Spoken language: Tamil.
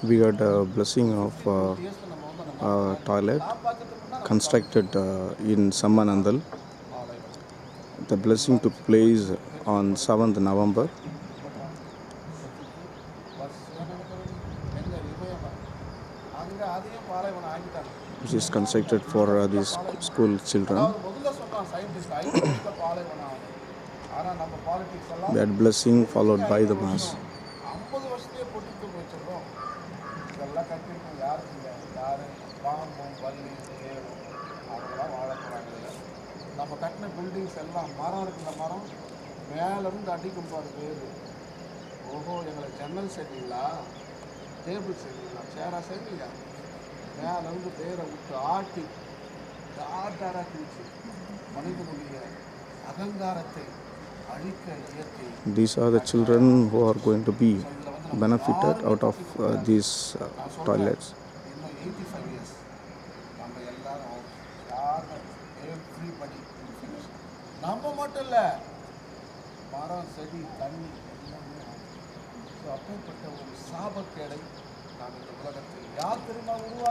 We got a blessing of toilet constructed in Sammanandal. The blessing took place on 7th November. Which is constructed for these school children. That blessing followed by the mass. நம்ம கட்டின பில்டிங்ஸ் எல்லாம் மரம் இருக்குல்ல, மரம் மேலேருந்து அடிக்கும் பாரு வேறு. ஓஹோ, எங்களை ஜன்னல் செட்டிங்களா, டேபிள் செட்டிங்களா, சேரா செட்டிங்களா, மேலேருந்து பேரை விட்டு ஆட்டி டாட்டாராக கிழிச்சு மனிதனுடைய அகங்காரத்தை அழிக்க இயற்கை. These are the children who are going to be benefited out of these toilets. இன்னும் 85 years நம்ம எல்லாரும் யாரும் everybody நம்ம மட்டும் இல்லை, மரம் செடி தண்ணி எல்லாமே. அப்படிப்பட்ட ஒரு சாபக்கேடை நாம் இந்த உலகத்தில் யார் தெரியுமா உருவா